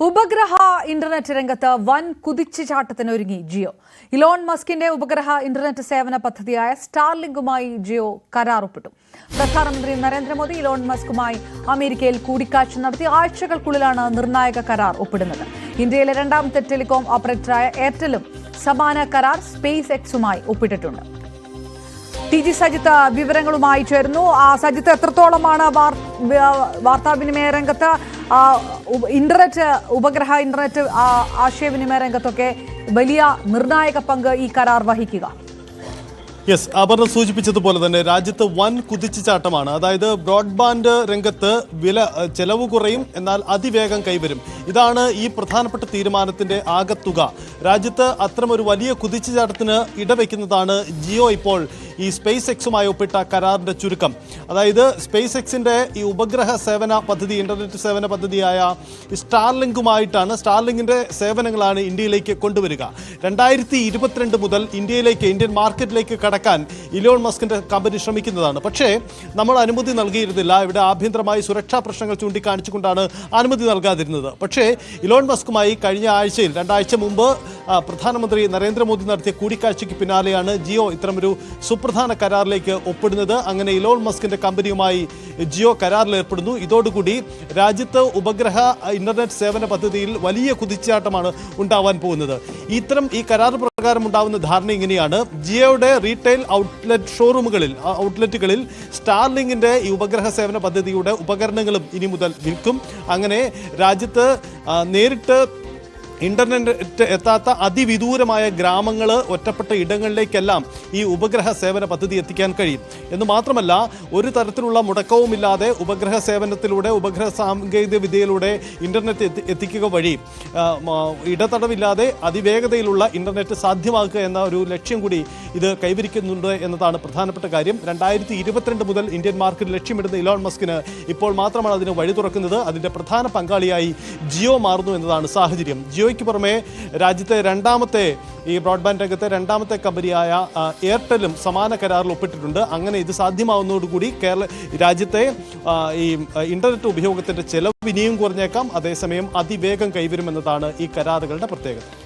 ഉപഗ്രഹ ഇന്റർനെറ്റ് രംഗത്ത് വൻ കുതിച്ചുചാട്ടത്തിനൊരുങ്ങി ജിയോ. ഇലോൺ മസ്കിന്റെ ഉപഗ്രഹ ഇന്റർനെറ്റ് സേവന പദ്ധതിയായ സ്റ്റാർലിങ്കുമായി ജിയോ കരാർ ഒപ്പിട്ടു. പ്രധാനമന്ത്രി നരേന്ദ്രമോദി ഇലോൺ മസ്കുമായി അമേരിക്കയിൽ കൂടിക്കാഴ്ച നടത്തി ആഴ്ചകൾക്കുള്ളിലാണ് നിർണായക കരാർ ഒപ്പിടുന്നത്. ഇന്ത്യയിലെ രണ്ടാമത്തെ ടെലികോം ഓപ്പറേറ്ററായ എയർടെലും സമാന കരാർ സ്പേസ് എക്സുമായി ഒപ്പിട്ടിട്ടുണ്ട്. ടി ജി സജിത്ത് വിവരങ്ങളുമായി ചേരുന്നു. സജിത്ത്, എത്രത്തോളമാണ് വാർത്താവിനിമയ രംഗത്ത് ഉപഗ്രഹ ഇന്റർനെറ്റ് ആശയവിനിമയ രംഗത്തൊക്കെ വലിയ നിർണായക പങ്ക് ഈ കരാർ വഹിക്കുക? യെസ്, അപർണ സൂചിപ്പിച്ചതുപോലെ തന്നെ രാജ്യത്ത് വൻ കുതിച്ചുചാട്ടമാണ്. അതായത് ബ്രോഡ്ബാൻഡ് രംഗത്ത് ചെലവ് കുറയും, എന്നാൽ അതിവേഗം കൈവരും. ഇതാണ് ഈ പ്രധാനപ്പെട്ട തീരുമാനത്തിന്റെ ആകത്തുക. രാജ്യത്ത് അത്തരമൊരു വലിയ കുതിച്ചുചാട്ടത്തിന് ഇടവെക്കുന്നതാണ് ജിയോ ഇപ്പോൾ ഈ സ്പേസ് എക്സുമായി ഒപ്പിട്ട കരാറിന്റെ ചുരുക്കം. അതായത് സ്പേസ് എക്സിന്റെ ഈ ഉപഗ്രഹ സേവന പദ്ധതി, ഇന്റർനെറ്റ് സേവന പദ്ധതിയായ സ്റ്റാർലിങ്കുമായിട്ടാണ്, സ്റ്റാർലിങ്കിന്റെ സേവനങ്ങളാണ് ഇന്ത്യയിലേക്ക് കൊണ്ടുവരിക. 2022 മുതൽ ഇന്ത്യൻ മാർക്കറ്റിലേക്ക് കടക്കാൻ ഇലോൺ മസ്കിന്റെ കമ്പനി ശ്രമിക്കുന്നതാണ്. പക്ഷേ നമ്മൾ അനുമതി നൽകിയിരുന്നില്ല. ഇവിടെ ആഭ്യന്തരമായി സുരക്ഷാ പ്രശ്നങ്ങൾ ചൂണ്ടിക്കാണിച്ചുകൊണ്ടാണ് അനുമതി നൽകാതിരുന്നത്. പക്ഷേ ഇലോൺ മസ്കുമായി കഴിഞ്ഞ ആഴ്ചയിൽ, 2 ആഴ്ച മുമ്പ് പ്രധാനമന്ത്രി നരേന്ദ്രമോദി നടത്തിയ കൂടിക്കാഴ്ചയ്ക്ക് പിന്നാലെയാണ് ജിയോ ഇത്തരമൊരു സുപ്രധാന കരാറിലേക്ക് ഒപ്പിടുന്നത്. അങ്ങനെ ഇലോൺ മസ്കിന്റെ കമ്പനിയുമായി ജിയോ കരാറിൽ ഏർപ്പെടുന്നു. ഇതോടുകൂടി രാജ്യത്ത് ഉപഗ്രഹ ഇന്റർനെറ്റ് സേവന പദ്ധതിയിൽ വലിയ കുതിച്ചാട്ടമാണ് ഉണ്ടാവാൻ പോകുന്നത്. ഈ കരാർ പ്രകാരം ഉണ്ടാവുന്ന ധാരണ ഇങ്ങനെയാണ്: ജിയോയുടെ റീറ്റെയിൽ ഔട്ട്ലെറ്റുകളിൽ സ്റ്റാർലിങ്കിന്റെ ഈ ഉപഗ്രഹ സേവന പദ്ധതിയുടെ ഉപകരണങ്ങളും ഇനി മുതൽ വിൽക്കും. അങ്ങനെ രാജ്യത്ത് നേരിട്ട് ഇന്റർനെറ്റ് എത്താത്ത അതിവിദൂരമായ ഗ്രാമങ്ങൾ, ഒറ്റപ്പെട്ട ഇടങ്ങളിലേക്കെല്ലാം ഈ ഉപഗ്രഹ സേവന പദ്ധതി എത്തിക്കാൻ കഴിയും. എന്ന് മാത്രമല്ല, ഒരു തരത്തിലുള്ള മുടക്കവുമില്ലാതെ ഉപഗ്രഹ സേവനത്തിലൂടെ, ഉപഗ്രഹ സാങ്കേതിക വിദ്യയിലൂടെ ഇന്റർനെറ്റ് എത്തിക്കുക വഴി ഇടതടവില്ലാതെ അതിവേഗതയിലുള്ള ഇന്റർനെറ്റ് സാധ്യമാക്കുക എന്ന ഒരു ലക്ഷ്യം കൂടി ഇത് കൈവരിക്കുന്നുണ്ട് എന്നതാണ് പ്രധാനപ്പെട്ട കാര്യം. 2022 മുതൽ ഇന്ത്യൻ മാർക്കറ്റ് ലക്ഷ്യമിടുന്ന ഇലോൺ മസ്കിന് ഇപ്പോൾ മാത്രമാണ് അതിന് വഴി തുറക്കുന്നത്. അതിന്റെ പ്രധാന പങ്കാളിയായി ജിയോ മാറുന്നു എന്നതാണ് സാഹചര്യം. ജിയോയ്ക്ക് പുറമെ രാജ്യത്തെ രണ്ടാമത്തെ, ഈ ബ്രോഡ്ബാൻഡ് രംഗത്തെ രണ്ടാമത്തെ കമ്പനിയായ എയർടെലും സമാന കരാറിൽ ഒപ്പിട്ടിട്ടുണ്ട്. അങ്ങനെ ഇത് സാധ്യമാവുന്നതോടുകൂടി രാജ്യത്തെ ഈ ഇന്റർനെറ്റ് ഉപയോഗത്തിന്റെ ചെലവ് ഇനിയും കുറഞ്ഞേക്കാം. അതേസമയം അതിവേഗം കൈവരുമെന്നതാണ് ഈ കരാറുകളുടെ പ്രത്യേകത.